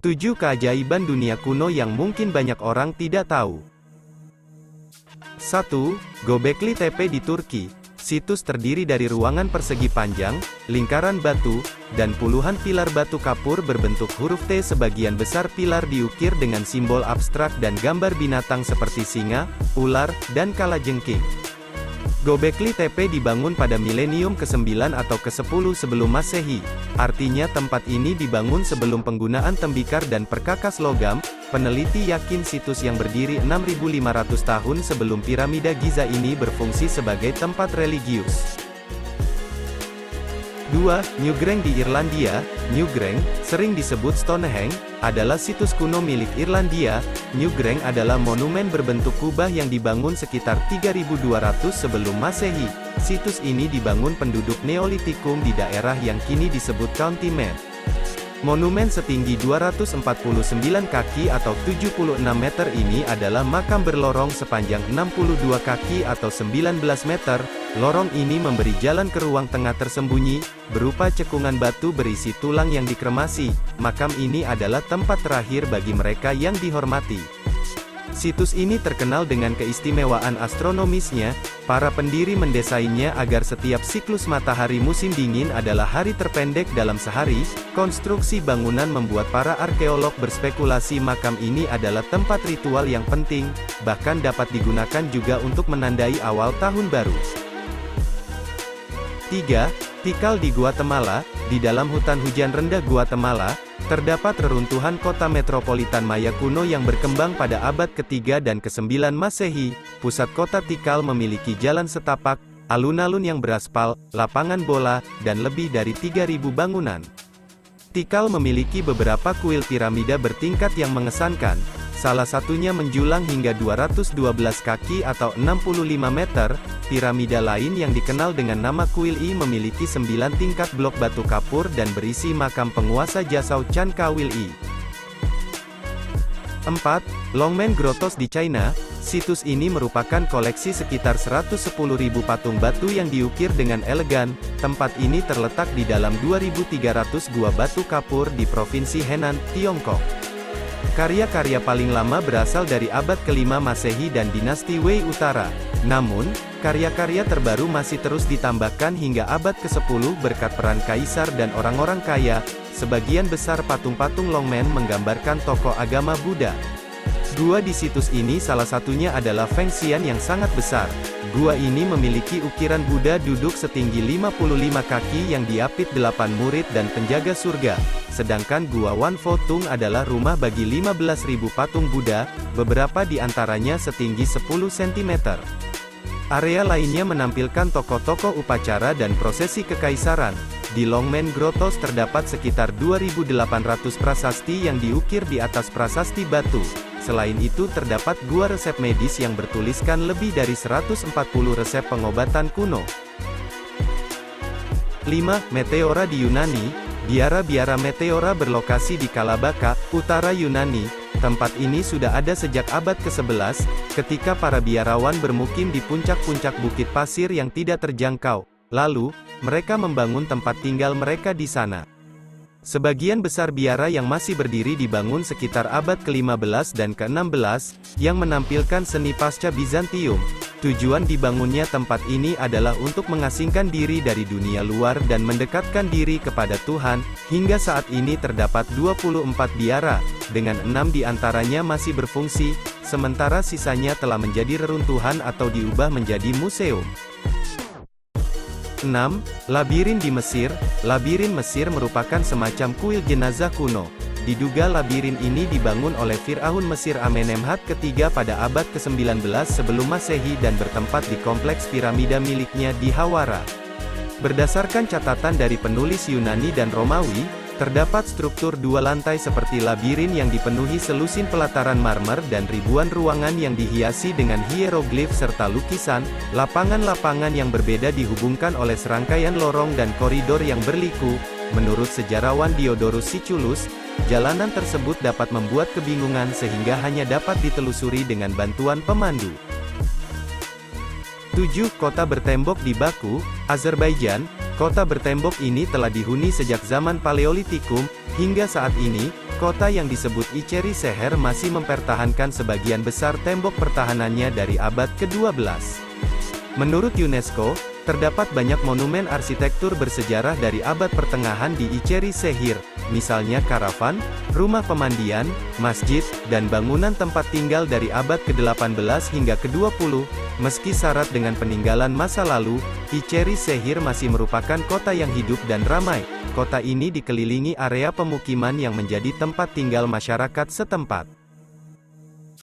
7 keajaiban dunia kuno yang mungkin banyak orang tidak tahu. 1. Göbekli Tepe di Turki. Situs terdiri dari ruangan persegi panjang, lingkaran batu, dan puluhan pilar batu kapur berbentuk huruf T. Sebagian besar pilar diukir dengan simbol abstrak dan gambar binatang seperti singa, ular, dan kalajengking. Göbekli Tepe dibangun pada milenium ke-9 atau ke-10 sebelum Masehi. Artinya tempat ini dibangun sebelum penggunaan tembikar dan perkakas logam. Peneliti yakin situs yang berdiri 6.500 tahun sebelum piramida Giza ini berfungsi sebagai tempat religius. 2. Newgrange di Irlandia. Newgrange, sering disebut Stonehenge, adalah situs kuno milik Irlandia. Newgrange adalah monumen berbentuk kubah yang dibangun sekitar 3200 sebelum Masehi. Situs ini dibangun penduduk Neolitikum di daerah yang kini disebut County Meath. Monumen setinggi 249 kaki atau 76 meter ini adalah makam berlorong sepanjang 62 kaki atau 19 meter. Lorong ini memberi jalan ke ruang tengah tersembunyi, berupa cekungan batu berisi tulang yang dikremasi. Makam ini adalah tempat terakhir bagi mereka yang dihormati. Situs ini terkenal dengan keistimewaan astronomisnya. Para pendiri mendesainnya agar setiap siklus matahari musim dingin adalah hari terpendek dalam sehari. Konstruksi bangunan membuat para arkeolog berspekulasi makam ini adalah tempat ritual yang penting, bahkan dapat digunakan juga untuk menandai awal tahun baru. 3. Tikal di Guatemala. Di dalam hutan hujan rendah Guatemala, terdapat reruntuhan kota metropolitan Maya kuno yang berkembang pada abad ke-3 dan ke-9 Masehi. Pusat kota Tikal memiliki jalan setapak, alun-alun yang beraspal, lapangan bola, dan lebih dari 3.000 bangunan. Tikal memiliki beberapa kuil piramida bertingkat yang mengesankan. Salah satunya menjulang hingga 212 kaki atau 65 meter. Piramida lain yang dikenal dengan nama Kuil I memiliki 9 tingkat blok batu kapur dan berisi makam penguasa Jasau Chan Kawil I. 4. Longmen Grottos di China. Situs ini merupakan koleksi sekitar 110.000 patung batu yang diukir dengan elegan. Tempat ini terletak di dalam 2.300 gua batu kapur di Provinsi Henan, Tiongkok. Karya-karya paling lama berasal dari abad ke-5 Masehi dan dinasti Wei Utara. Namun, karya-karya terbaru masih terus ditambahkan hingga abad ke-10 berkat peran kaisar dan orang-orang kaya. Sebagian besar patung-patung Longmen menggambarkan tokoh agama Buddha. Gua di situs ini salah satunya adalah Fengxian yang sangat besar. Gua ini memiliki ukiran Buddha duduk setinggi 55 kaki yang diapit 8 murid dan penjaga surga. Sedangkan Gua Wan Fo Tung adalah rumah bagi 15.000 patung Buddha, beberapa di antaranya setinggi 10 cm. Area lainnya menampilkan tokoh-tokoh upacara dan prosesi kekaisaran. Di Longmen Grottos terdapat sekitar 2.800 prasasti yang diukir di atas prasasti batu. Selain itu terdapat gua resep medis yang bertuliskan lebih dari 140 resep pengobatan kuno. 5. Meteora di Yunani. Biara-biara Meteora berlokasi di Kalabaka, utara Yunani. Tempat ini sudah ada sejak abad ke-11, ketika para biarawan bermukim di puncak-puncak bukit pasir yang tidak terjangkau. Lalu, mereka membangun tempat tinggal mereka di sana. Sebagian besar biara yang masih berdiri dibangun sekitar abad ke-15 dan ke-16, yang menampilkan seni pasca Bizantium. Tujuan dibangunnya tempat ini adalah untuk mengasingkan diri dari dunia luar dan mendekatkan diri kepada Tuhan. Hingga saat ini terdapat 24 biara, dengan 6 di antaranya masih berfungsi, sementara sisanya telah menjadi reruntuhan atau diubah menjadi museum. 6. Labirin di Mesir. Labirin Mesir merupakan semacam kuil jenazah kuno. Diduga labirin ini dibangun oleh Firaun Mesir Amenemhat III pada abad ke-19 sebelum Masehi dan bertempat di kompleks piramida miliknya di Hawara. Berdasarkan catatan dari penulis Yunani dan Romawi, terdapat struktur 2 lantai seperti labirin yang dipenuhi selusin pelataran marmer dan ribuan ruangan yang dihiasi dengan hieroglif serta lukisan. Lapangan-lapangan yang berbeda dihubungkan oleh serangkaian lorong dan koridor yang berliku. Menurut sejarawan Diodorus Siculus, jalanan tersebut dapat membuat kebingungan sehingga hanya dapat ditelusuri dengan bantuan pemandu. 7. Kota bertembok di Baku, Azerbaijan. Kota bertembok ini telah dihuni sejak zaman Paleolitikum. Hingga saat ini, Kota yang disebut Iceri Seher masih mempertahankan sebagian besar tembok pertahanannya dari abad ke-12. Menurut UNESCO, terdapat banyak monumen arsitektur bersejarah dari abad pertengahan di Iceri Sehir, misalnya karavan, rumah pemandian, masjid, dan bangunan tempat tinggal dari abad ke-18 hingga ke-20. Meski syarat dengan peninggalan masa lalu, Iceri Sehir masih merupakan kota yang hidup dan ramai. Kota ini dikelilingi area pemukiman yang menjadi tempat tinggal masyarakat setempat.